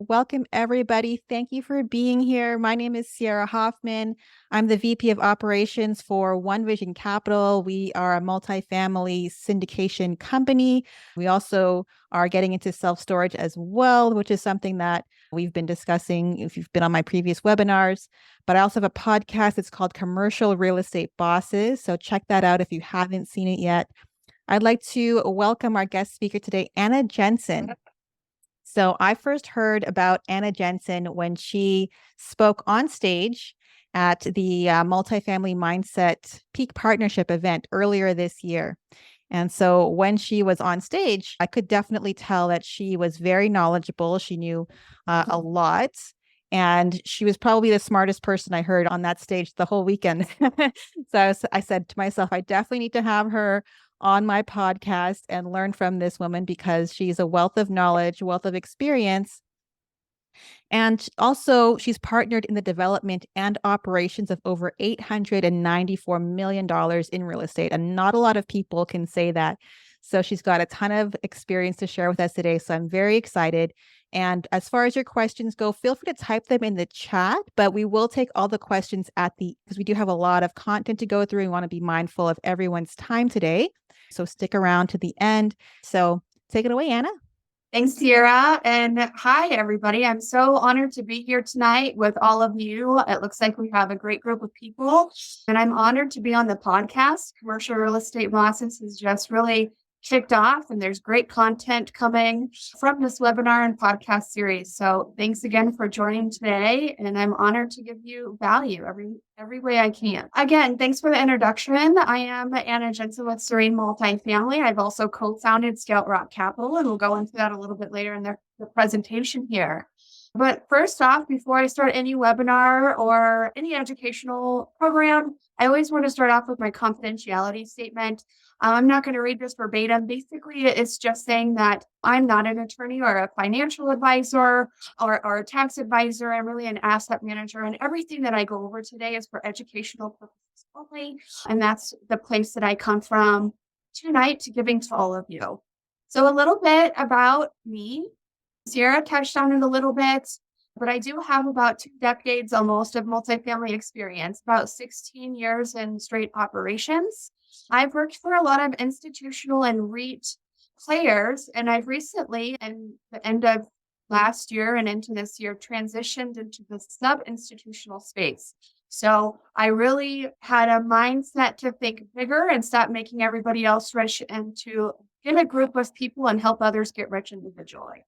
Welcome, everybody. Thank you for being here. My name is Sierra Hoffman. I'm the VP of Operations for One Vision Capital. We are a multifamily syndication company. We also are getting into self-storage as well, which is something that we've been discussing if you've been on my previous webinars. But I also have a podcast. It's called Commercial Real Estate Bosses. So check that out if you haven't seen it yet. I'd like to welcome our guest speaker today, Anna Jensen. So I first heard about Anna Jensen when she spoke on stage at the Multifamily Mindset Peak Partnership event earlier this year. And so when she was on stage, I could definitely tell that she was very knowledgeable. She knew a lot. And she was probably the smartest person I heard on that stage the whole weekend. So I said to myself, I definitely need to have her on my podcast and learn from this woman because she's a wealth of knowledge, wealth of experience. And also, she's partnered in the development and operations of over $894 million in real estate. And not a lot of people can say that. So she's got a ton of experience to share with us today. So I'm very excited. And as far as your questions go, feel free to type them in the chat, but we will take all the questions because we do have a lot of content to go through. We want to be mindful of everyone's time today. So stick around to the end. So take it away, Anna. Thanks, Sierra. And hi, everybody. I'm so honored to be here tonight with all of you. It looks like we have a great group of people, and I'm honored to be on the podcast. Commercial Real Estate Bosses has just really kicked off, and there's great content coming from this webinar and podcast series. So thanks again for joining today, and I'm honored to give you value every way I can. Again, thanks for the introduction. I am Anna Jensen with Serene Multifamily. I've also co-founded Scout Rock Capital, and we'll go into that a little bit later in the presentation here. But first off, before I start any webinar or any educational program, I always want to start off with my confidentiality statement. I'm not going to read this verbatim. Basically, it's just saying that I'm not an attorney or a financial advisor or a tax advisor. I'm really an asset manager, and everything that I go over today is for educational purposes only. And that's the place that I come from tonight to giving to all of you. So a little bit about me. Sierra touched on it a little bit, but I do have about 2 decades almost of multifamily experience, about 16 years in straight operations. I've worked for a lot of institutional and REIT players, and I've recently, in the end of last year and into this year, transitioned into the sub-institutional space. So I really had a mindset to think bigger and stop making everybody else rich and to get a group of people and help others get rich individually.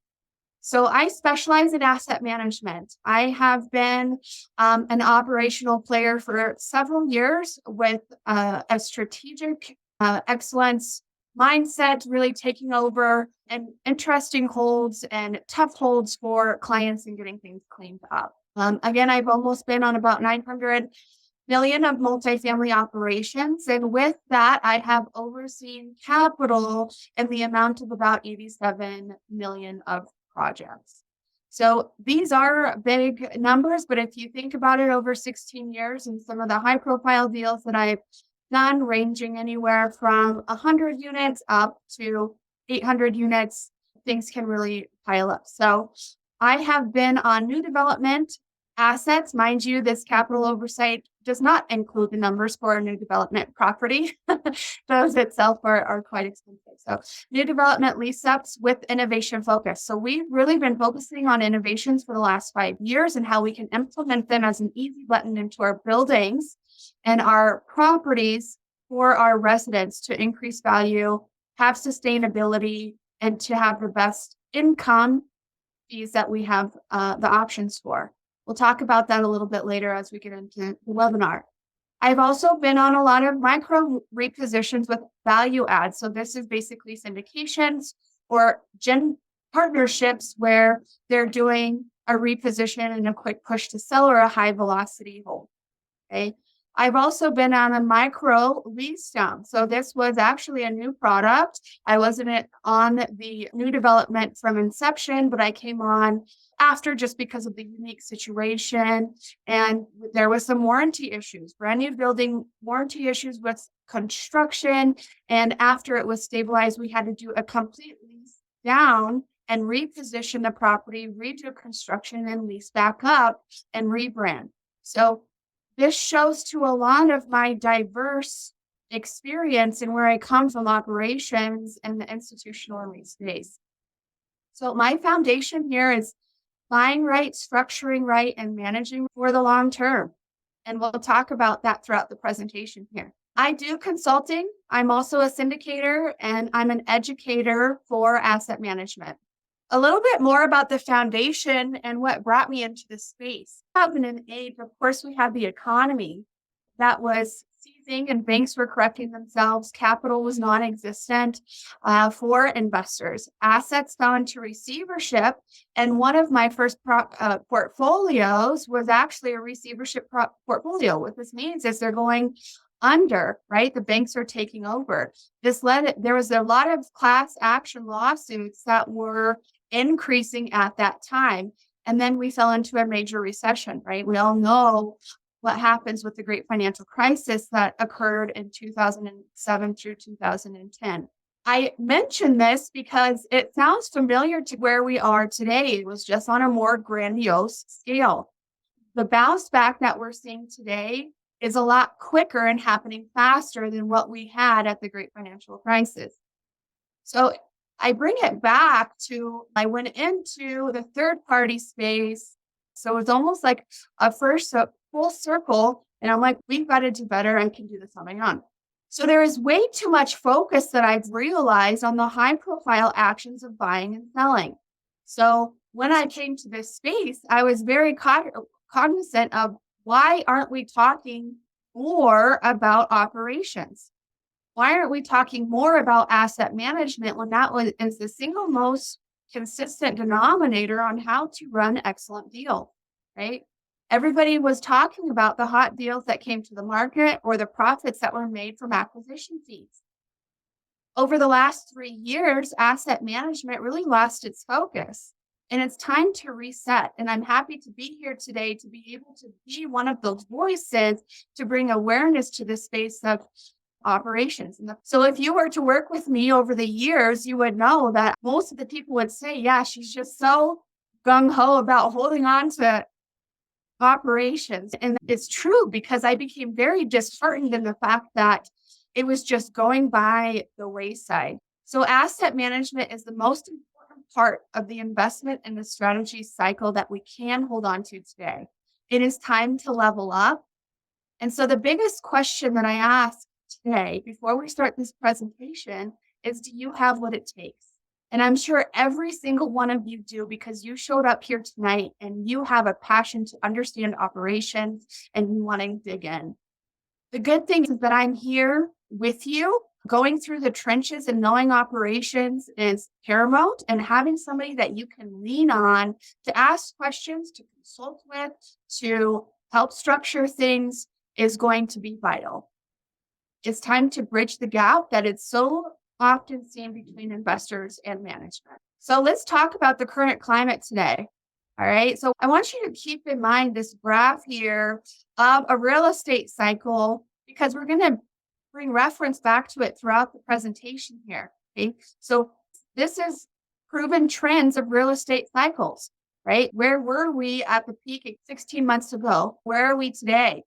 So I specialize in asset management. I have been an operational player for several years with a strategic excellence mindset, really taking over and interesting holds and tough holds for clients and getting things cleaned up. Again, I've almost been on about 900 million of multifamily operations. And with that, I have overseen capital in the amount of about 87 million of projects. So these are big numbers, but if you think about it over 16 years and some of the high profile deals that I've done ranging anywhere from 100 units up to 800 units, things can really pile up. So I have been on new development assets. Mind you, this capital oversight does not include the numbers for a new development property. Those itself are quite expensive. So new development lease ups with innovation focus. So we've really been focusing on innovations for the last 5 years and how we can implement them as an easy button into our buildings and our properties for our residents to increase value, have sustainability, and to have the best income fees that we have the options for. We'll talk about that a little bit later as we get into the webinar. I've also been on a lot of micro repositions with value adds. So this is basically syndications or partnerships where they're doing a reposition and a quick push to sell or a high velocity hold. Okay. I've also been on a micro lease down. So this was actually a new product. I wasn't on the new development from inception, but I came on after just because of the unique situation. And there was some warranty issues, brand new building warranty issues with construction. And after it was stabilized, we had to do a complete lease down and reposition the property, redo construction, and lease back up and rebrand. So this shows to a lot of my diverse experience and where I come from operations and the institutional REIT space. So my foundation here is buying right, structuring right, and managing for the long term. And we'll talk about that throughout the presentation here. I do consulting. I'm also a syndicator and I'm an educator for asset management. A little bit more about the foundation and what brought me into this space. 2008, of course, we had the economy that was seizing and banks were correcting themselves. Capital was non-existent for investors. Assets fell into receivership. And one of my first portfolios was actually a receivership portfolio. What this means is they're going under, right? The banks are taking over. There was a lot of class action lawsuits that were increasing at that time. And then we fell into a major recession, right? We all know what happens with the great financial crisis that occurred in 2007 through 2010. I mention this because it sounds familiar to where we are today. It was just on a more grandiose scale. The bounce back that we're seeing today is a lot quicker and happening faster than what we had at the great financial crisis. So I bring it back to, I went into the third party space. So it's almost like a full circle. And I'm like, we've got to do better. I can do this on my own. So there is way too much focus that I've realized on the high profile actions of buying and selling. So when I came to this space, I was very cognizant of why aren't we talking more about operations? Why aren't we talking more about asset management when that is the single most consistent denominator on how to run an excellent deal, right? Everybody was talking about the hot deals that came to the market or the profits that were made from acquisition fees. Over the last 3 years, asset management really lost its focus. And it's time to reset. And I'm happy to be here today to be able to be one of those voices to bring awareness to the space of operations. So if you were to work with me over the years, you would know that most of the people would say, yeah, she's just so gung-ho about holding on to operations. And it's true because I became very disheartened in the fact that it was just going by the wayside. So asset management is the most important part of the investment and the strategy cycle that we can hold on to today. It is time to level up. And so the biggest question that I ask today, before we start this presentation, is do you have what it takes? And I'm sure every single one of you do because you showed up here tonight and you have a passion to understand operations and you want to dig in. The good thing is that I'm here with you. Going through the trenches and knowing operations is paramount, and having somebody that you can lean on to ask questions, to consult with, to help structure things is going to be vital. It's time to bridge the gap that is so often seen between investors and management. So let's talk about the current climate today. All right. So I want you to keep in mind this graph here of a real estate cycle because we're going to bring reference back to it throughout the presentation here. Okay. So this is proven trends of real estate cycles, right? Where were we at the peak 16 months ago? Where are we today?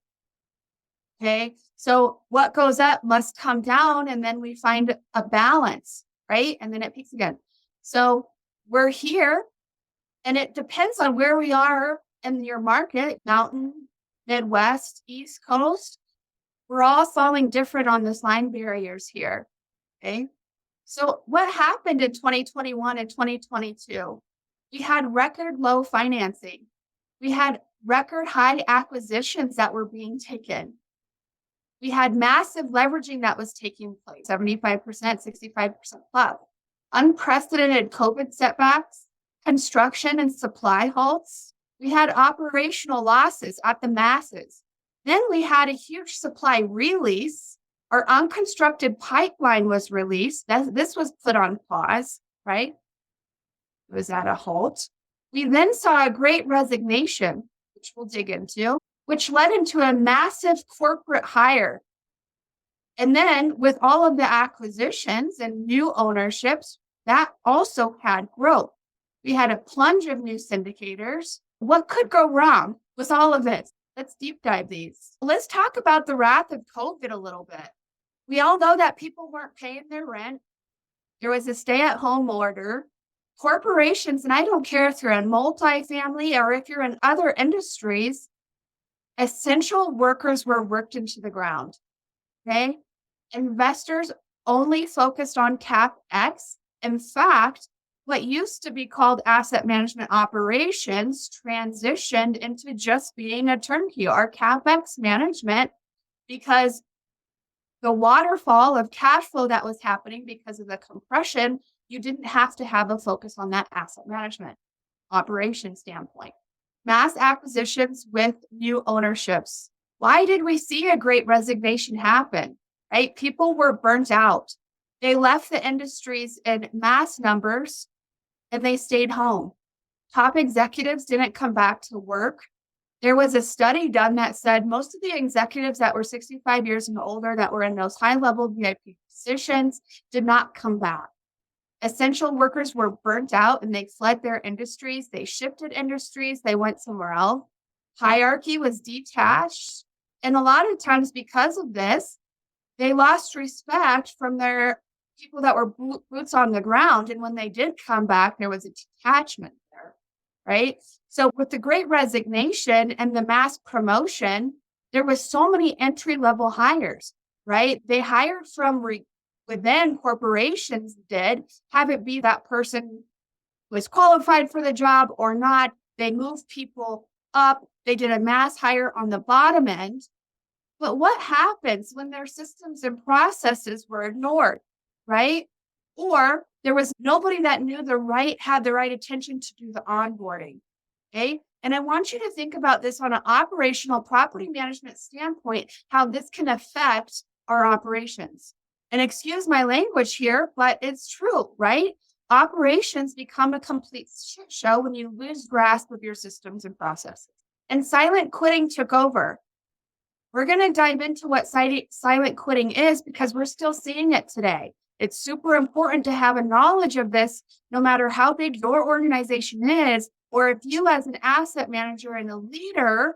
Okay. So what goes up must come down and then we find a balance, right? And then it peaks again. So we're here and it depends on where we are in your market, mountain, Midwest, East Coast. We're all falling different on this line barriers here. Okay. So what happened in 2021 and 2022? We had record low financing. We had record high acquisitions that were being taken. We had massive leveraging that was taking place, 75%, 65% plus. Unprecedented COVID setbacks, construction and supply halts. We had operational losses at the masses. Then we had a huge supply release. Our unconstructed pipeline was released. This was put on pause, right? It was at a halt. We then saw a great resignation, which we'll dig into, which led into a massive corporate hire. And then with all of the acquisitions and new ownerships, that also had growth. We had a plunge of new syndicators. What could go wrong with all of this? Let's deep dive these. Let's talk about the wrath of COVID a little bit. We all know that people weren't paying their rent. There was a stay-at-home order. Corporations, and I don't care if you're in multifamily or if you're in other industries, essential workers were worked into the ground. Okay. Investors only focused on CapEx. In fact, what used to be called asset management operations transitioned into just being a turnkey or CapEx management because the waterfall of cash flow that was happening because of the compression, you didn't have to have a focus on that asset management operation standpoint. Mass acquisitions with new ownerships. Why did we see a great resignation happen? Right? People were burnt out. They left the industries in mass numbers and they stayed home. Top executives didn't come back to work. There was a study done that said most of the executives that were 65 years and older that were in those high-level VIP positions did not come back. Essential workers were burnt out and they fled their industries. They shifted industries. They went somewhere else. Hierarchy was detached. And a lot of times because of this, they lost respect from their people that were boots on the ground. And when they did come back, there was a detachment there, right? So with the Great Resignation and the mass promotion, there was so many entry-level hires, right? They hired from within corporations did, have it be that person was qualified for the job or not. They moved people up. They did a mass hire on the bottom end. But what happens when their systems and processes were ignored, right? Or there was nobody that had the right attention to do the onboarding, okay? And I want you to think about this on an operational property management standpoint, how this can affect our operations. And excuse my language here, but it's true, right? Operations become a complete shit show when you lose grasp of your systems and processes. And silent quitting took over. We're going to dive into what silent quitting is because we're still seeing it today. It's super important to have a knowledge of this, no matter how big your organization is, or if you as an asset manager and a leader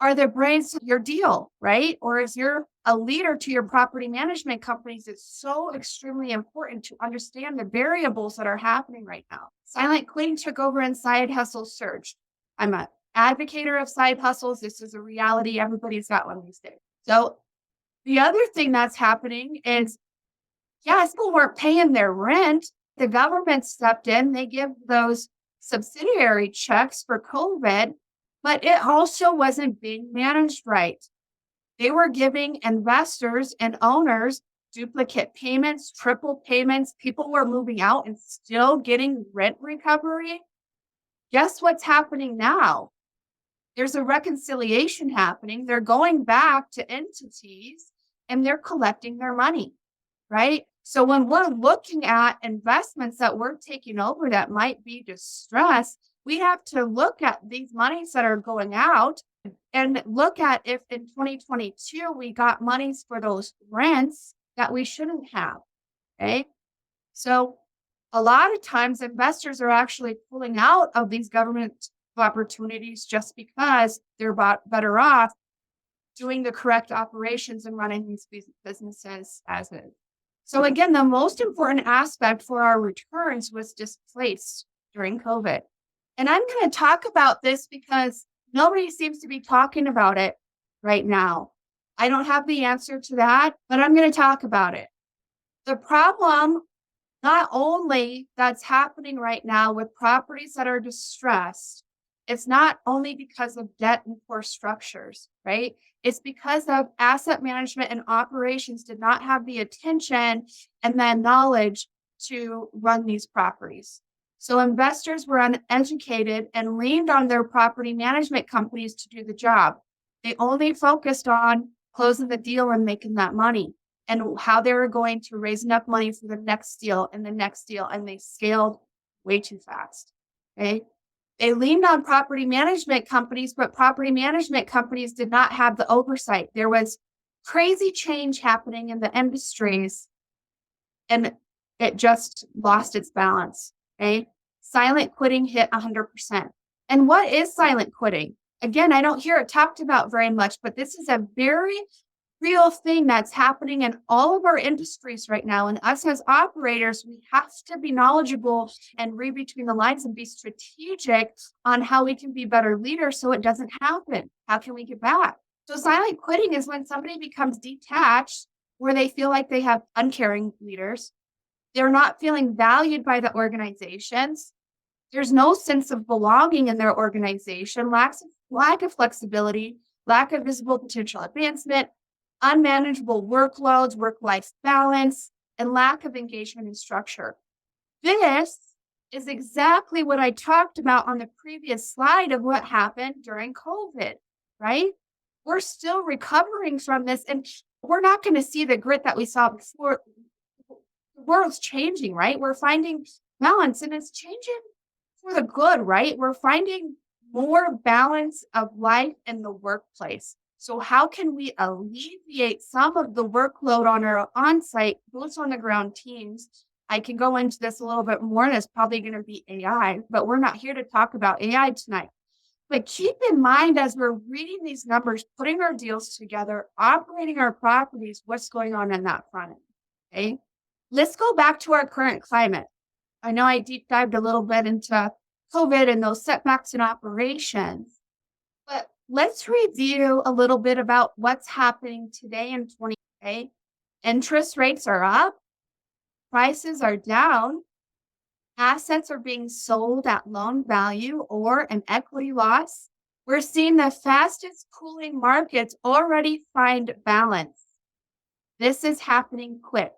are the brains to your deal, right? Or if you're a leader to your property management companies, it's so extremely important to understand the variables that are happening right now. Silent quitting took over and side hustles surged. I'm an advocator of side hustles. This is a reality. Everybody's got one these days. So the other thing that's happening is, yes, people weren't paying their rent. The government stepped in. They give those subsidiary checks for COVID, but it also wasn't being managed right. They were giving investors and owners duplicate payments, triple payments. People were moving out and still getting rent recovery. Guess what's happening now? There's a reconciliation happening. They're going back to entities and they're collecting their money, right? So when we're looking at investments that we're taking over that might be distressed, we have to look at these monies that are going out and look at if in 2022 we got monies for those rents that we shouldn't have. Okay. So a lot of times investors are actually pulling out of these government opportunities just because they're better off doing the correct operations and running these businesses as is. So again, the most important aspect for our returns was displaced during COVID. And I'm going to talk about this because nobody seems to be talking about it right now. I don't have the answer to that, but I'm going to talk about it. The problem, not only that's happening right now with properties that are distressed, it's not only because of debt and poor structures, right? It's because of asset management and operations did not have the attention and the knowledge to run these properties. So investors were uneducated and leaned on their property management companies to do the job. They only focused on closing the deal and making that money and how they were going to raise enough money for the next deal and the next deal. And they scaled way too fast. Okay. They leaned on property management companies, but property management companies did not have the oversight. There was crazy change happening in the industries and it just lost its balance. Okay. silent quitting hit 100%. And what is silent quitting? Again, I don't hear it talked about very much, but this is a very real thing that's happening in all of our industries right now. And us as operators, we have to be knowledgeable and read between the lines and be strategic on how we can be better leaders so it doesn't happen. How can we get back? So silent quitting is when somebody becomes detached, where they feel like they have uncaring leaders. They're not feeling valued by the organizations. There's no sense of belonging in their organization, lack of flexibility, lack of visible potential advancement, unmanageable workloads, work-life balance, and lack of engagement and structure. This is exactly what I talked about on the previous slide of what happened during COVID, right? We're still recovering from this, and we're not going to see the grit that we saw before. The world's changing, right? We're finding balance, and it's changing for the good, right? We're finding more balance of life in the workplace. So how can we alleviate some of the workload on our on-site, boots on the ground teams? I can go into this a little bit more. That's probably going to be AI, but we're not here to talk about AI tonight. But keep in mind, as we're reading these numbers, putting our deals together, operating our properties, what's going on in that front end, okay? Let's go back to our current climate. I know I deep dived a little bit into COVID and those setbacks in operations, but let's review a little bit about what's happening today in 2020. Interest rates are up, prices are down, assets are being sold at loan value or an equity loss. We're seeing the fastest cooling markets already find balance. This is happening quick.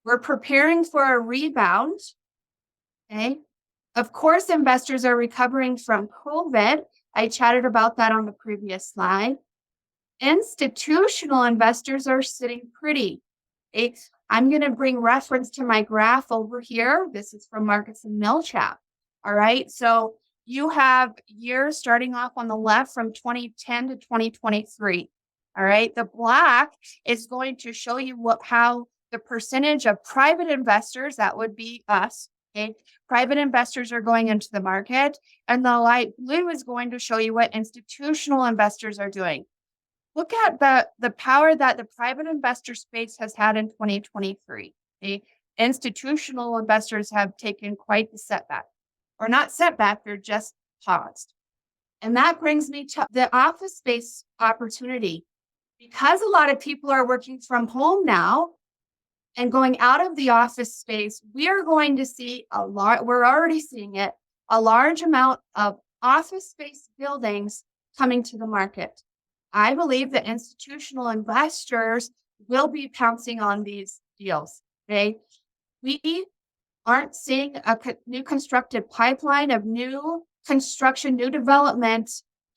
We're preparing for a rebound. Okay. Of course, investors are recovering from COVID. I chatted about that on the previous slide. Institutional investors are sitting pretty. Okay. I'm going to bring reference to my graph over here. This is from Markets and Millchap. All right. So you have years starting off on the left from 2010 to 2023. All right. The black is going to show you how the percentage of private investors, that would be us, okay, private investors are going into the market, and the light blue is going to show you what institutional investors are doing. Look at the power that the private investor space has had in 2023. Okay? Institutional investors have taken quite the setback, or not setback, they're just paused. And that brings me to the office space opportunity. Because a lot of people are working from home now and going out of the office space, we are going to see we're already seeing it, a large amount of office space buildings coming to the market. I believe that institutional investors will be pouncing on these deals. Okay. We aren't seeing a new constructed pipeline of new construction, new development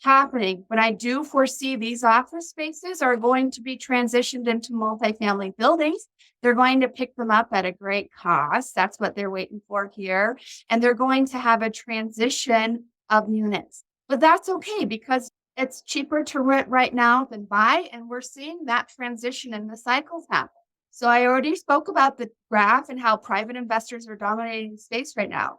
happening, but I do foresee these office spaces are going to be transitioned into multifamily buildings. They're going to pick them up at a great cost. That's what they're waiting for here. And they're going to have a transition of units. But that's okay because it's cheaper to rent right now than buy. And we're seeing that transition in the cycles happen. So I already spoke about the graph and how private investors are dominating the space right now.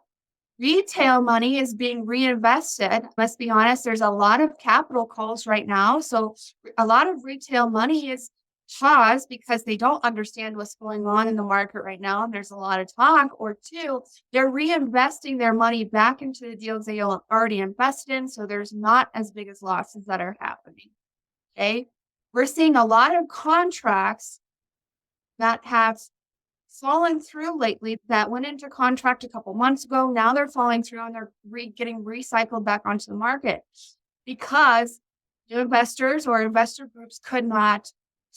Retail money is being reinvested. Let's be honest, there's a lot of capital calls right now. So a lot of retail money is paused because they don't understand what's going on in the market right now. And there's a lot of talk. Or two, they're reinvesting their money back into the deals they already invested in. So there's not as big as losses that are happening. Okay. We're seeing a lot of contracts that have fallen through lately that went into contract a couple months ago. Now they're falling through and they're getting recycled back onto the market because new investors or investor groups could not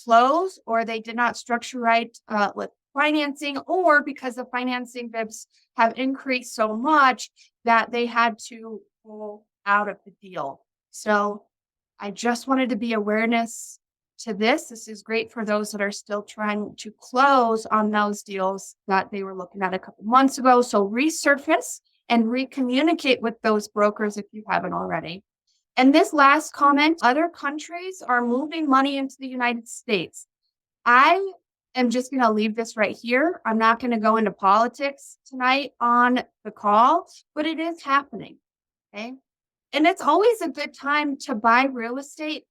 close, or they did not structure right with financing, or because the financing bibs have increased so much that they had to pull out of the deal. So I just wanted to be awareness to this. This is great for those that are still trying to close on those deals that they were looking at a couple months ago. So resurface and recommunicate with those brokers if you haven't already. And this last comment, other countries are moving money into the United States. I am just going to leave this right here. I'm not going to go into politics tonight on the call, but it is happening. Okay. And it's always a good time to buy real estate,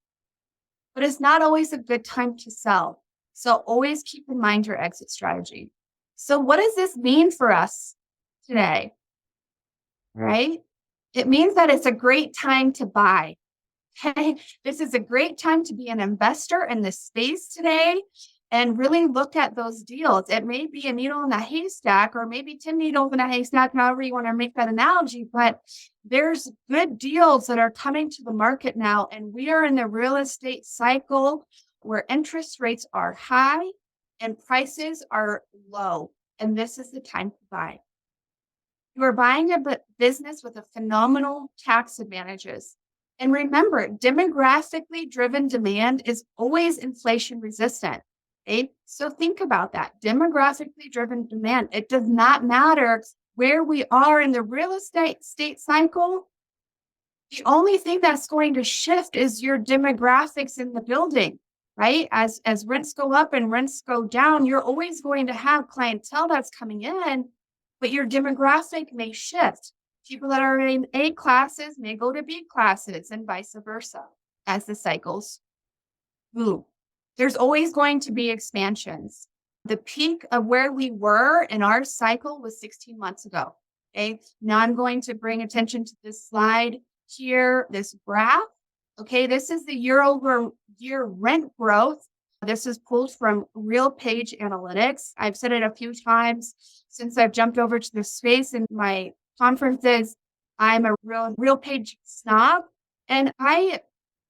but it's not always a good time to sell. So always keep in mind your exit strategy. So what does this mean for us today? Right? It means that it's a great time to buy. Okay. This is a great time to be an investor in this space today and really look at those deals. It may be a needle in a haystack or maybe 10 needles in a haystack, however you want to make that analogy, but there's good deals that are coming to the market now. And we are in the real estate cycle where interest rates are high and prices are low. And this is the time to buy. You are buying a business with a phenomenal tax advantages. And remember, demographically driven demand is always inflation resistant. Okay? So think about that. Demographically driven demand. It does not matter where we are in the real estate cycle. The only thing that's going to shift is your demographics in the building, right? As rents go up and rents go down, you're always going to have clientele that's coming in, but your demographic may shift. People that are in A classes may go to B classes and vice versa as the cycles move. There's always going to be expansions. The peak of where we were in our cycle was 16 months ago. Okay. Now I'm going to bring attention to this slide here, this graph. Okay. This is the year over year rent growth. This is pulled from Real Page Analytics. I've said it a few times since I've jumped over to this space in my conferences. I'm a real page snob. And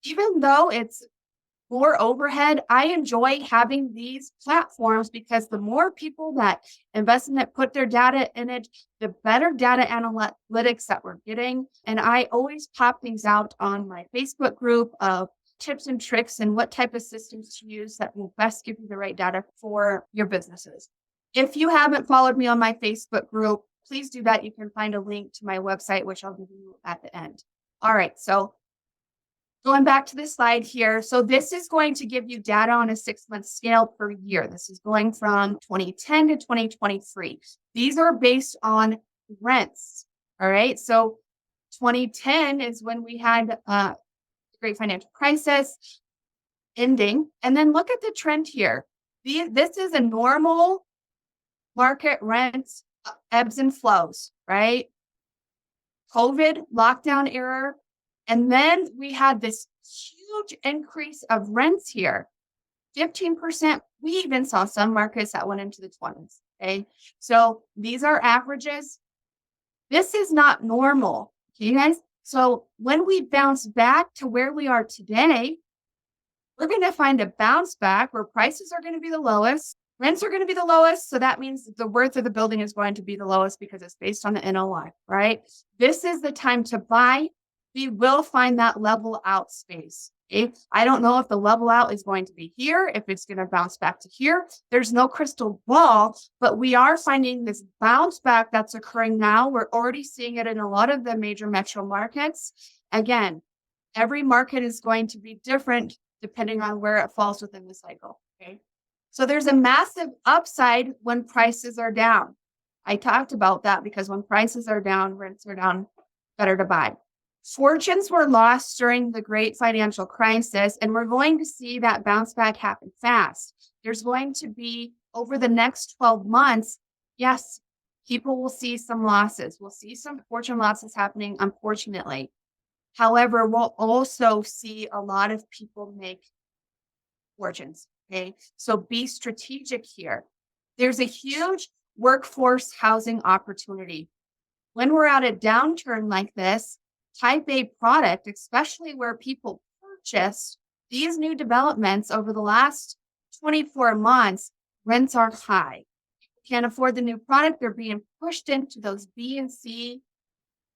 even though it's more overhead, I enjoy having these platforms because the more people that invest in it, put their data in it, the better data analytics that we're getting. And I always pop things out on my Facebook group of tips and tricks and what type of systems to use that will best give you the right data for your businesses. If you haven't followed me on my Facebook group, please do that. You can find a link to my website, which I'll give you at the end. All right. So going back to this slide here. So this is going to give you data on a 6-month scale per year. This is going from 2010 to 2023. These are based on rents. All right. So 2010 is when we had the great financial crisis ending. And then look at the trend here. This is a normal market rent ebbs and flows, right? COVID lockdown era. And then we had this huge increase of rents here, 15%. We even saw some markets that went into the 20s. Okay. So these are averages. This is not normal. Okay, you guys. So when we bounce back to where we are today, we're going to find a bounce back where prices are going to be the lowest. Rents are going to be the lowest. So that means the worth of the building is going to be the lowest because it's based on the NOI, right? This is the time to buy. We will find that level out space. Okay? I don't know if the level out is going to be here, if it's going to bounce back to here. There's no crystal ball, but we are finding this bounce back that's occurring now. We're already seeing it in a lot of the major metro markets. Again, every market is going to be different depending on where it falls within the cycle. Okay. So there's a massive upside when prices are down. I talked about that because when prices are down, rents are down, better to buy. Fortunes were lost during the great financial crisis, and we're going to see that bounce back happen fast. There's going to be, over the next 12 months, yes, people will see some losses. We'll see some fortune losses happening, unfortunately. However, we'll also see a lot of people make fortunes. Okay. So be strategic here. There's a huge workforce housing opportunity. When we're at a downturn like this, type A product, especially where people purchase these new developments over the last 24 months, rents are high. People can't afford the new product. They're being pushed into those B and C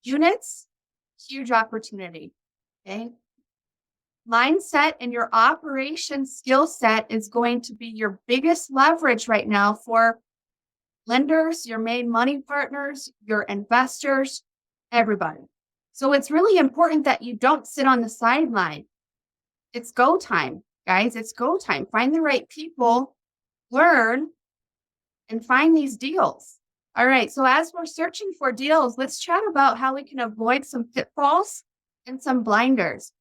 units. Huge opportunity. Okay. Mindset and your operation skill set is going to be your biggest leverage right now for lenders, your main money partners, your investors, everybody. So it's really important that you don't sit on the sideline. It's go time, guys. It's go time. Find the right people learn and find these deals. All right. So as we're searching for deals, let's chat about how we can avoid some pitfalls and some blinders.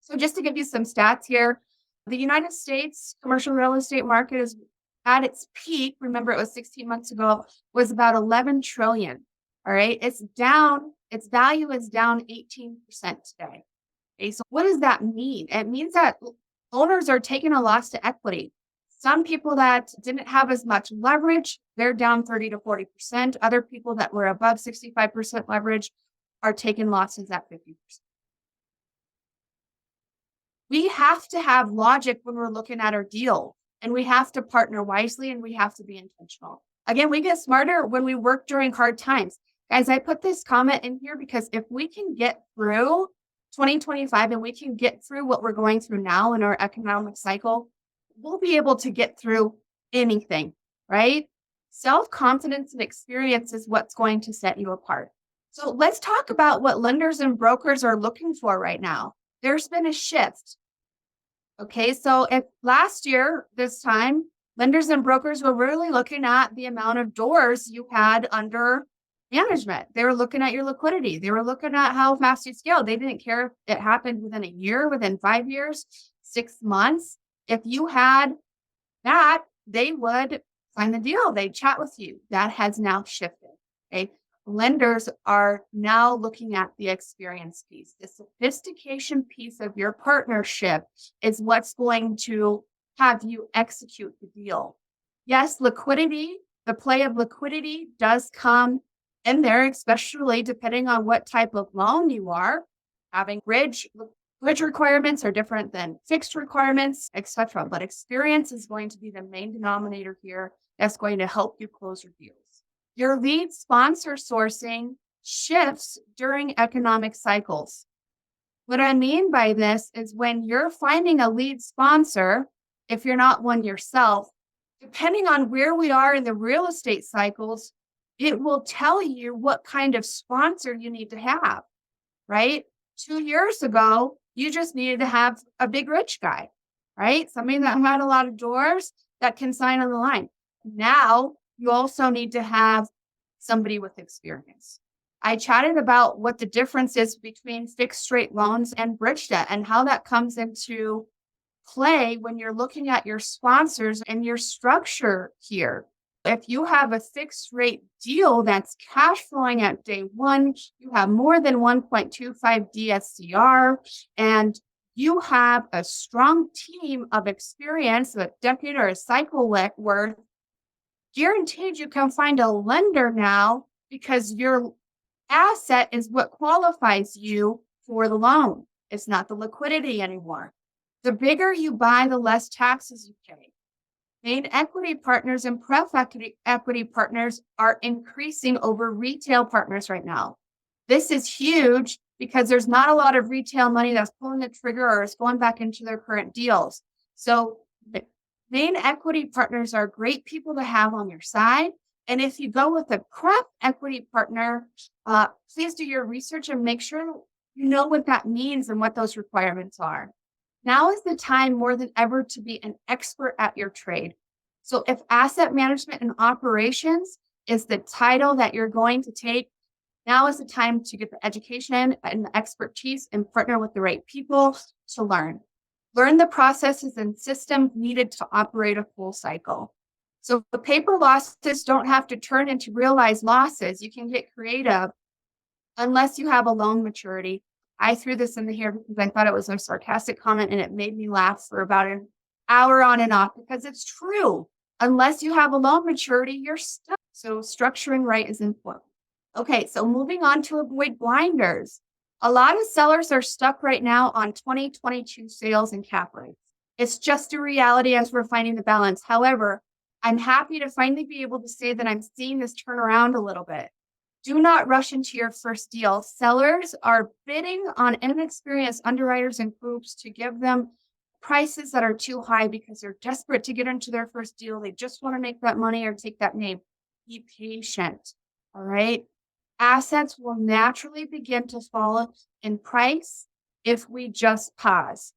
So just to give you some stats here, the United States commercial real estate market is at its peak. Remember, it was 16 months ago, was about 11 trillion. All right. It's down. Its value is down 18% today. Okay. So what does that mean? It means that owners are taking a loss to equity. Some people that didn't have as much leverage, they're down 30 to 40%. Other people that were above 65% leverage are taking losses at 50%. We have to have logic when we're looking at our deal, and we have to partner wisely, and we have to be intentional. Again, we get smarter when we work during hard times. Guys, I put this comment in here because if we can get through 2025 and we can get through what we're going through now in our economic cycle, we'll be able to get through anything, right? Self-confidence and experience is what's going to set you apart. So let's talk about what lenders and brokers are looking for right now. There's been a shift. Okay, so if last year, this time, lenders and brokers were really looking at the amount of doors you had under management. They were looking at your liquidity. They were looking at how fast you scaled. They didn't care if it happened within a year, within 5 years, 6 months. If you had that, they would sign the deal. They'd chat with you. That has now shifted. Okay. Lenders are now looking at the experience piece. The sophistication piece of your partnership is what's going to have you execute the deal. Yes, liquidity, the play of liquidity does come in there, especially depending on what type of loan you are. Having bridge requirements are different than fixed requirements, etc. But experience is going to be the main denominator here that's going to help you close your deals. Your lead sponsor sourcing shifts during economic cycles. What I mean by this is when you're finding a lead sponsor, if you're not one yourself, depending on where we are in the real estate cycles, it will tell you what kind of sponsor you need to have, right? 2 years ago, you just needed to have a big rich guy, right? Somebody that had a lot of doors that can sign on the line. Now, you also need to have somebody with experience. I chatted about what the difference is between fixed rate loans and bridge debt and how that comes into play when you're looking at your sponsors and your structure here. If you have a fixed rate deal that's cash flowing at day one, you have more than 1.25 DSCR, and you have a strong team of experience, a decade or a cycle worth, guaranteed you can find a lender now because your asset is what qualifies you for the loan. It's not the liquidity anymore. The bigger you buy, the less taxes you pay. Main equity partners and pref equity partners are increasing over retail partners right now. This is huge because there's not a lot of retail money that's pulling the trigger or is going back into their current deals. So main equity partners are great people to have on your side. And if you go with a pref equity partner, please do your research and make sure you know what that means and what those requirements are. Now is the time more than ever to be an expert at your trade. So if asset management and operations is the title that you're going to take, now is the time to get the education and the expertise and partner with the right people to learn. Learn the processes and systems needed to operate a full cycle. So the paper losses don't have to turn into realized losses. You can get creative unless you have a loan maturity. I threw this in here because I thought it was a sarcastic comment and it made me laugh for about an hour on and off because it's true. Unless you have a loan maturity, you're stuck. So structuring right is important. Okay, so moving on to avoid blinders. A lot of sellers are stuck right now on 2022 sales and cap rates. It's just a reality as we're finding the balance. However, I'm happy to finally be able to say that I'm seeing this turn around a little bit. Do not rush into your first deal. Sellers are bidding on inexperienced underwriters and groups to give them prices that are too high because they're desperate to get into their first deal. They just want to make that money or take that name. Be patient. All right. Assets will naturally begin to fall in price if we just pause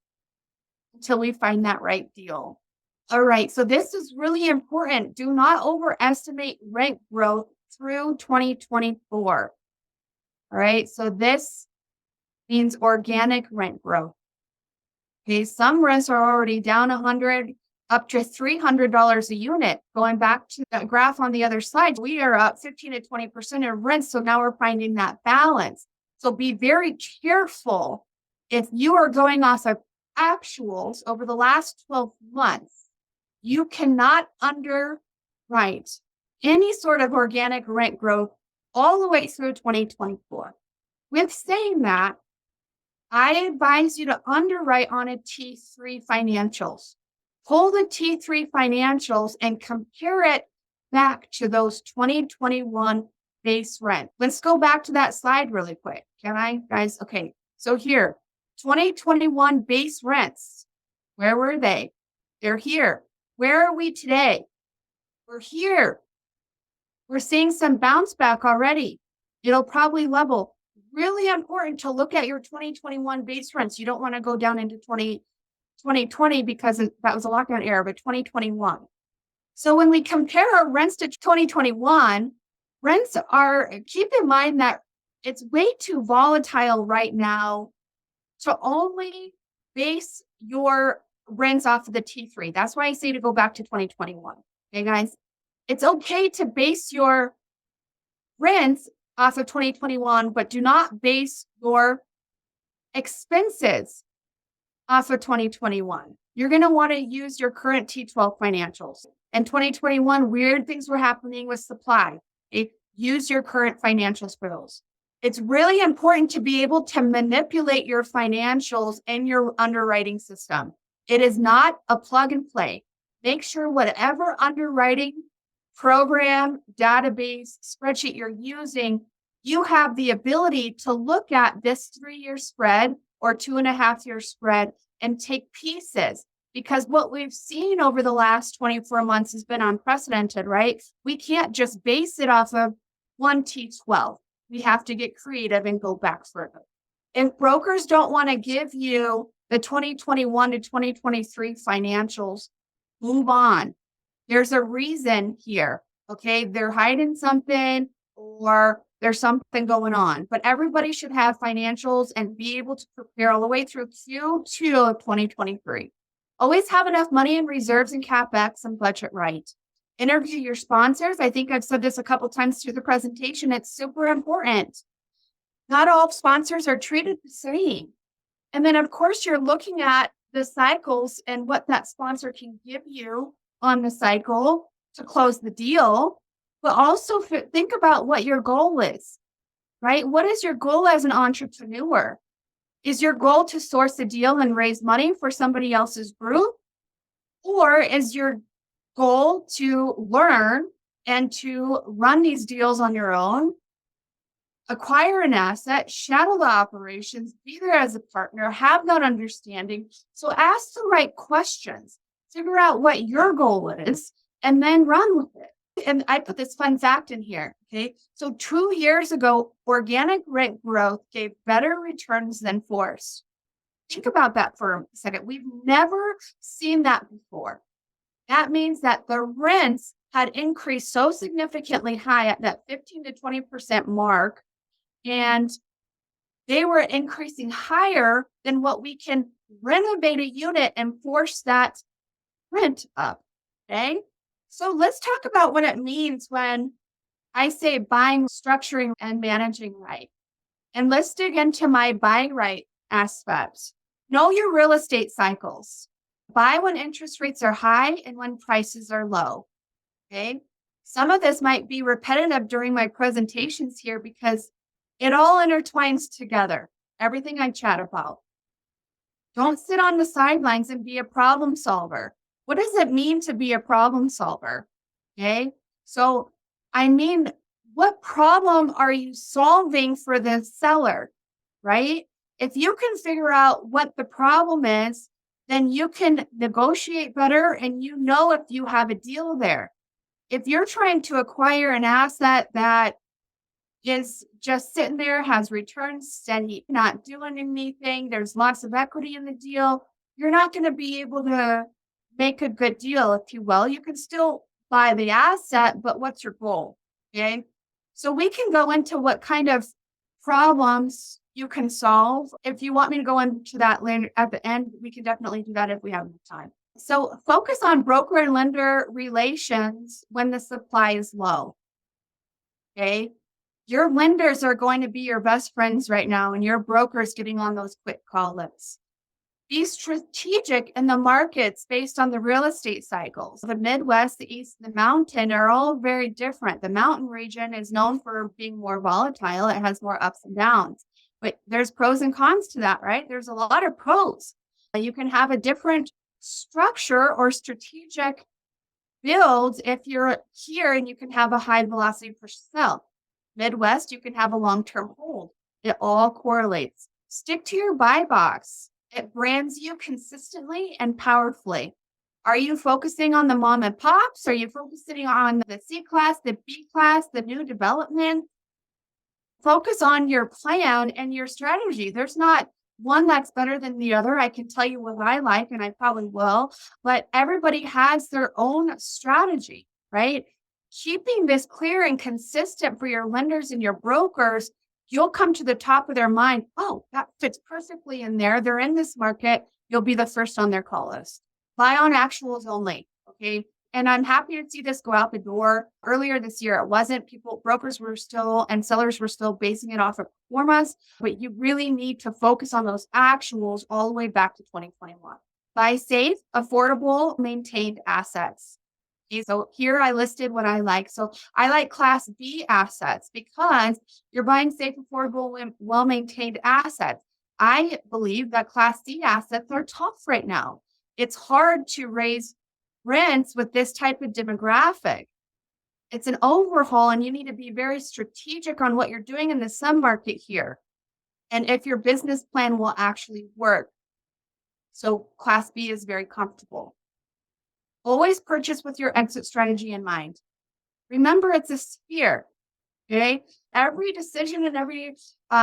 until we find that right deal. All right, so this is really important. Do not overestimate rent growth through 2024. All right, so this means organic rent growth. Okay, some rents are already down 100 up to $300 a unit. Going back to that graph on the other side, we are up 15 to 20% of rents. So now we're finding that balance. So be very careful if you are going off of actuals over the last 12 months. You cannot underwrite any sort of organic rent growth all the way through 2024. With saying that, I advise you to underwrite on a T3 financials. Pull the T3 financials and compare it back to those 2021 base rent. Let's go back to that slide really quick. Can I, guys? Okay. So here, 2021 base rents. Where were they? They're here. Where are we today? We're here. We're seeing some bounce back already. It'll probably level. Really important to look at your 2021 base rents. You don't want to go down into 2020 because that was a lockdown era, but 2021. So when we compare our rents to 2021, rents are, keep in mind that it's way too volatile right now to only base your rents off of the T3. That's why I say to go back to 2021. Okay, guys? It's okay to base your rents off of 2021, but do not base your expenses off of 2021. You're going to want to use your current T12 financials. In 2021, weird things were happening with supply. Use your current financials for those. It's really important to be able to manipulate your financials in your underwriting system. It is not a plug and play. Make sure whatever underwriting program, database, spreadsheet you're using, you have the ability to look at this 3-year spread or 2.5-year spread and take pieces. Because what we've seen over the last 24 months has been unprecedented, right? We can't just base it off of one T12. We have to get creative and go back further. If brokers don't want to give you the 2021 to 2023 financials, move on. There's a reason here, okay? They're hiding something or there's something going on, but everybody should have financials and be able to prepare all the way through Q2 of 2023. Always have enough money in reserves and CapEx and budget right. Interview your sponsors. I think I've said this a couple times through the presentation. It's super important. Not all sponsors are treated the same. And then, of course, you're looking at the cycles and what that sponsor can give you on the cycle to close the deal, but also think about what your goal is, right? What is your goal as an entrepreneur? Is your goal to source a deal and raise money for somebody else's group? Or is your goal to learn and to run these deals on your own, acquire an asset, shadow the operations, be there as a partner, have that understanding? So ask the right questions, figure out what your goal is, and then run with it. And I put this fun fact in here, okay? So 2 years ago, organic rent growth gave better returns than forced. Think about that for a second. We've never seen that before. That means that the rents had increased so significantly high at that 15 to 20% mark, and they were increasing higher than what we can renovate a unit and force that rent up, okay? So let's talk about what it means when I say buying, structuring, and managing right. And let's dig into my buying right aspects. Know your real estate cycles. Buy when interest rates are high and when prices are low, okay? Some of this might be repetitive during my presentations here because it all intertwines together, everything I chat about. Don't sit on the sidelines and be a problem solver. What does it mean to be a problem solver? Okay. So, I mean, what problem are you solving for the seller, right? If you can figure out what the problem is, then you can negotiate better and you know if you have a deal there. If you're trying to acquire an asset that is just sitting there, has returns steady, not doing anything, there's lots of equity in the deal, you're not going to be able to make a good deal, if you will. You can still buy the asset, but what's your goal? Okay. So we can go into what kind of problems you can solve. If you want me to go into that later at the end, we can definitely do that if we have enough time. So focus on broker and lender relations when the supply is low. Okay. Your lenders are going to be your best friends right now, and your broker's getting on those quick call lists. Be strategic in the markets based on the real estate cycles. The Midwest, the East, and the Mountain are all very different. The mountain region is known for being more volatile. It has more ups and downs, but there's pros and cons to that, right? There's a lot of pros. You can have a different structure or strategic build if you're here, and you can have a high velocity push sell. Midwest, you can have a long-term hold. It all correlates. Stick to your buy box. It brands you consistently and powerfully. Are you focusing on the mom and pops? Are you focusing on the C class, the B class, the new development? Focus on your plan and your strategy. There's not one that's better than the other. I can tell you what I like, and I probably will, but everybody has their own strategy, right? Keeping this clear and consistent for your lenders and your brokers, you'll come to the top of their mind. Oh, that fits perfectly in there. They're in this market. You'll be the first on their call list. Buy on actuals only. Okay. And I'm happy to see this go out the door. Earlier this year, it wasn't. Brokers were still, and sellers were still basing it off of performance, but you really need to focus on those actuals all the way back to 2021. Buy safe, affordable, maintained assets. Okay, so here I listed what I like. So I like Class B assets because you're buying safe, affordable, and well-maintained assets. I believe that Class C assets are tough right now. It's hard to raise rents with this type of demographic. It's an overhaul, and you need to be very strategic on what you're doing in the submarket here, and if your business plan will actually work. So Class B is very comfortable. Always purchase with your exit strategy in mind. Remember, it's a sphere. Okay. Every decision and every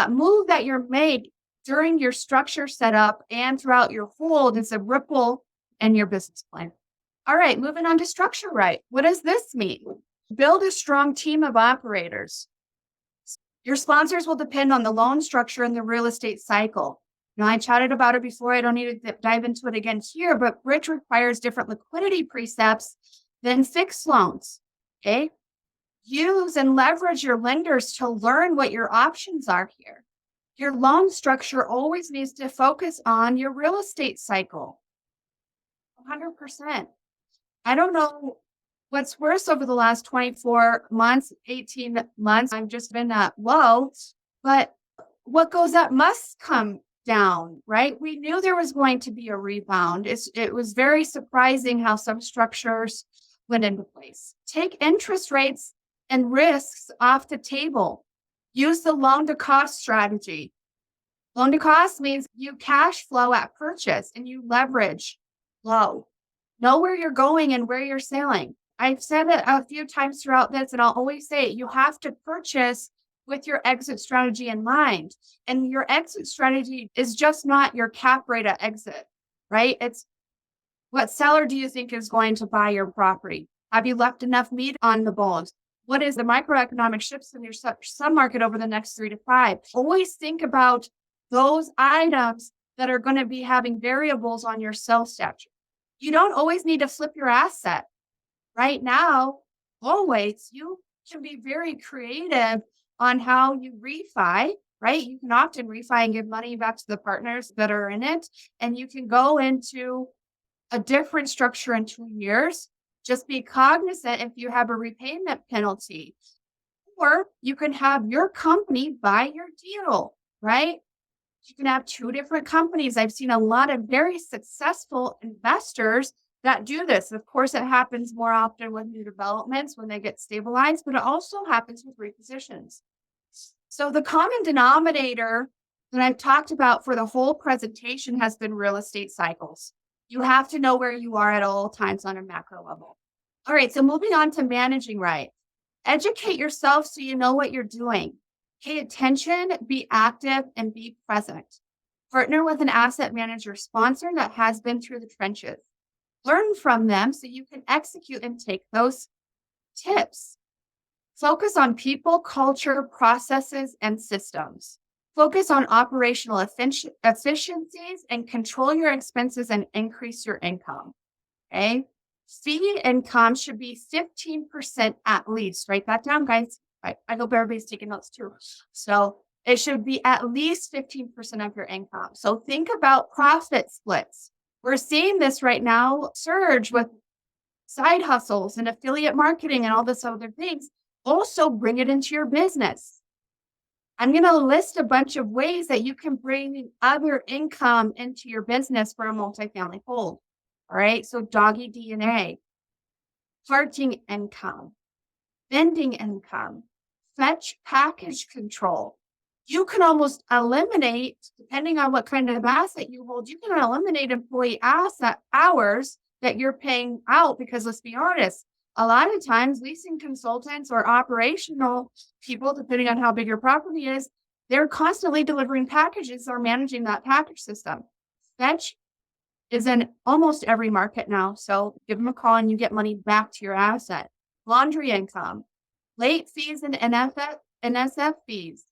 move that you're made during your structure setup and throughout your hold is a ripple in your business plan. All right, moving on to structure right. What does this mean? Build a strong team of operators. Your sponsors will depend on the loan structure and the real estate cycle. Now, I chatted about it before. I don't need to dive into it again here, but bridge requires different liquidity precepts than fixed loans. Okay. Use and leverage your lenders to learn what your options are here. Your loan structure always needs to focus on your real estate cycle. 100%. I don't know what's worse over the last 24 months, 18 months. I've just been low, but what goes up must come down, right? We knew there was going to be a rebound. It was very surprising how some structures went into place. Take interest rates and risks off the table. Use the loan to cost strategy. Loan to cost means you cash flow at purchase and you leverage low. Know where you're going and where you're selling. I've said it a few times throughout this, and I'll always say it. You have to purchase with your exit strategy in mind. And your exit strategy is just not your cap rate at exit, right? It's what seller do you think is going to buy your property? Have you left enough meat on the bones? What is the microeconomic shifts in your submarket over the next 3 to 5? Always think about those items that are going to be having variables on your sell stature. You don't always need to flip your asset. Right now, always, you can be very creative on how you refi, right? You can often refi and give money back to the partners that are in it. And you can go into a different structure in 2 years. Just be cognizant if you have a repayment penalty. Or you can have your company buy your deal, right? You can have 2 different companies. I've seen a lot of very successful investors that do this. Of course, it happens more often with new developments when they get stabilized, but it also happens with repositions. So the common denominator that I've talked about for the whole presentation has been real estate cycles. You have to know where you are at all times on a macro level. All right, so moving on to managing right. Educate yourself so you know what you're doing. Pay attention, be active, and be present. Partner with an asset manager sponsor that has been through the trenches. Learn from them so you can execute and take those tips. Focus on people, culture, processes, and systems. Focus on operational efficiencies and control your expenses and increase your income. Okay. Fee income should be 15% at least. Write that down, guys. I hope everybody's taking notes too. So it should be at least 15% of your income. So think about profit splits. We're seeing this right now surge with side hustles and affiliate marketing and all this other things. Also bring it into your business. I'm going to list a bunch of ways that you can bring other income into your business for a multifamily hold. All right. So doggy DNA, parting income, vending income, fetch package control. You can almost eliminate, depending on what kind of asset you hold, you can eliminate employee asset hours that you're paying out because let's be honest, a lot of times leasing consultants or operational people, depending on how big your property is, they're constantly delivering packages or managing that package system. Fetch is in almost every market now. So give them a call and you get money back to your asset. Laundry income, late fees and NSF fees,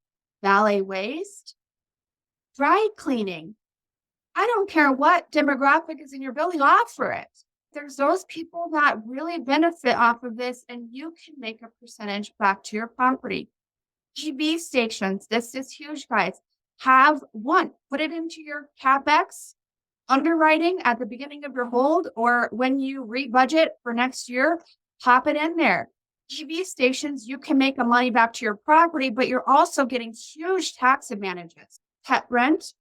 valet waste, dry cleaning. I don't care what demographic is in your building, offer it. There's those people that really benefit off of this, and you can make a percentage back to your property. EV stations, this is huge, guys. Have one, put it into your CapEx underwriting at the beginning of your hold, or when you rebudget for next year, pop it in there. EV stations, you can make a money back to your property, but you're also getting huge tax advantages. Pet rent,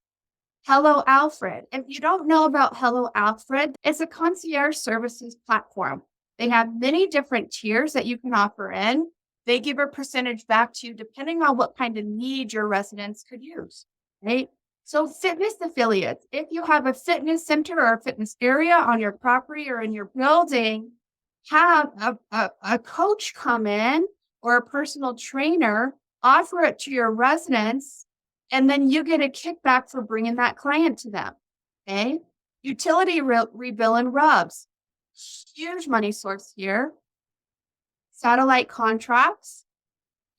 Hello Alfred. If you don't know about Hello Alfred, it's a concierge services platform. They have many different tiers that you can offer in. They give a percentage back to you depending on what kind of need your residents could use, right? So fitness affiliates, if you have a fitness center or a fitness area on your property or in your building, have a coach come in or a personal trainer, offer it to your residents, and then you get a kickback for bringing that client to them. Okay. Utility rebill and rubs, huge money source here. Satellite contracts,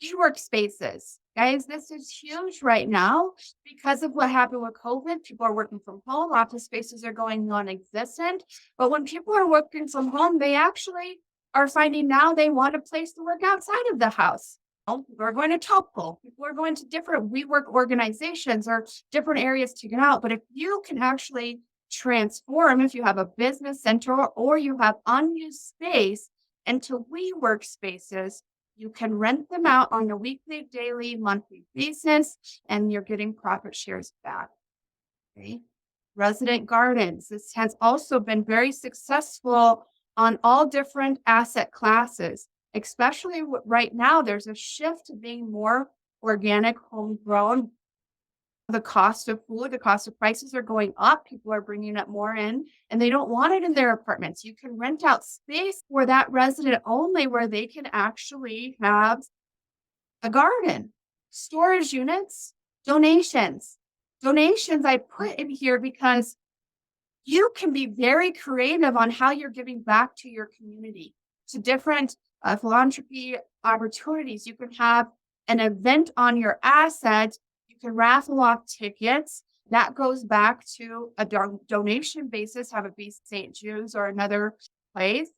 e-workspaces. Guys, this is huge right now because of what happened with COVID. People are working from home. Office spaces are going non-existent. But when people are working from home, they actually are finding now they want a place to work outside of the house. People are going to Topo. People are going to different WeWork organizations or different areas to get out. But if you can actually transform, if you have a business center or you have unused space into WeWork spaces, you can rent them out on a weekly, daily, monthly basis, and you're getting profit shares back. Okay. Resident gardens. This has also been very successful on all different asset classes, especially right now. There's a shift to being more organic, homegrown. The cost of food, the cost of prices are going up. People are bringing it more in and they don't want it in their apartments. You can rent out space for that resident only where they can actually have a garden, storage units, donations. Donations I put in here because you can be very creative on how you're giving back to your community, to different philanthropy opportunities. You can have an event on your asset. You can raffle off tickets. That goes back to a donation basis, have it be St. Jude's or another place.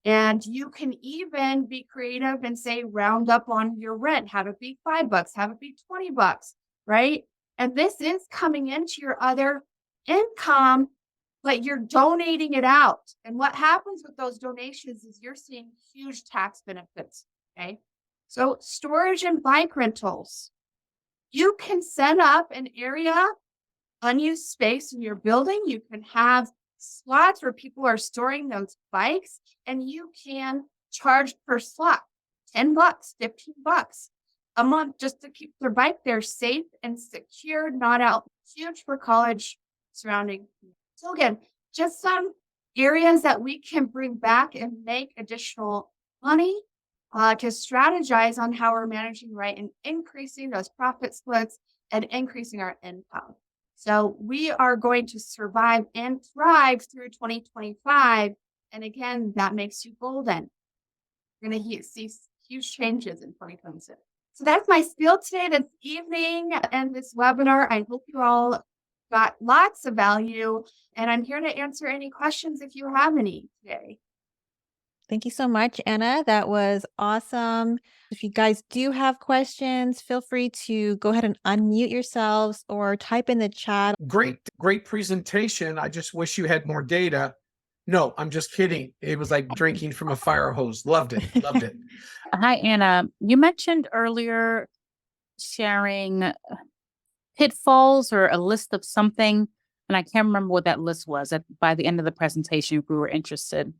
And you can even be creative and say, round up on your rent, have it be $5, have it be $20, right? And this is coming into your other income, but you're donating it out. And what happens with those donations is you're seeing huge tax benefits. Okay. So storage and bike rentals. You can set up an area, unused space in your building. You can have slots where people are storing those bikes and you can charge per slot, $10, $15 a month just to keep their bike there safe and secure, not out. Huge for college surrounding. So again, just some areas that we can bring back and make additional money to strategize on how we're managing right and increasing those profit splits and increasing our income. So we are going to survive and thrive through 2025. And again, that makes you golden. You're going to see huge changes in 2026. So that's my spiel today, this evening, and this webinar. I hope you all got lots of value, and I'm here to answer any questions if you have any today. Thank you so much, Anna. That was awesome. If you guys do have questions, feel free to go ahead and unmute yourselves or type in the chat. Great presentation. I just wish you had more data. No, I'm just kidding. It was like drinking from a fire hose. Loved it. Hi, Anna. You mentioned earlier sharing pitfalls or a list of something, and I can't remember what that list was by the end of the presentation if we were interested.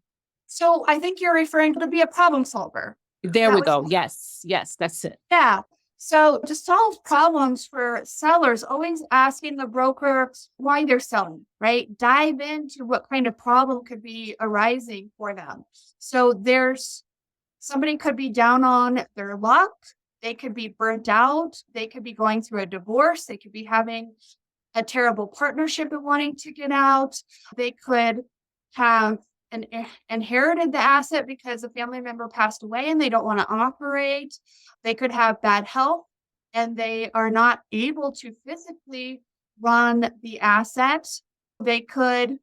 So I think you're referring to be a problem solver. There we go. Yes, that's it. Yeah. So to solve problems for sellers, always asking the broker why they're selling, right? Dive into what kind of problem could be arising for them. So somebody could be down on their luck. They could be burnt out. They could be going through a divorce. They could be having a terrible partnership and wanting to get out. They could have inherited the asset because a family member passed away and they don't want to operate. They could have bad health and they are not able to physically run the asset. They could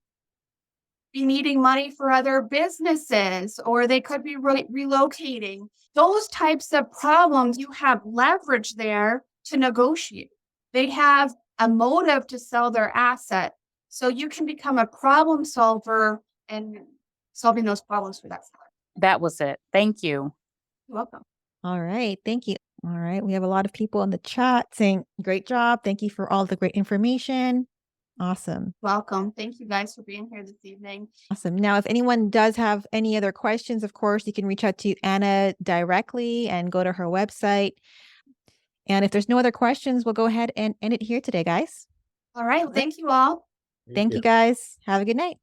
be needing money for other businesses, or they could be relocating. Those types of problems, you have leverage there to negotiate. They have a motive to sell their asset. So you can become a problem solver and solving those problems for that seller. That was it. Thank you. You're welcome. All right. Thank you. All right. We have a lot of people in the chat saying, great job. Thank you for all the great information. Awesome. Welcome. Thank you guys for being here this evening. Awesome. Now, if anyone does have any other questions, of course, you can reach out to Anna directly and go to her website. And if there's no other questions, we'll go ahead and end it here today, guys. All right. Well, thank you all. Thank you, guys. Have a good night.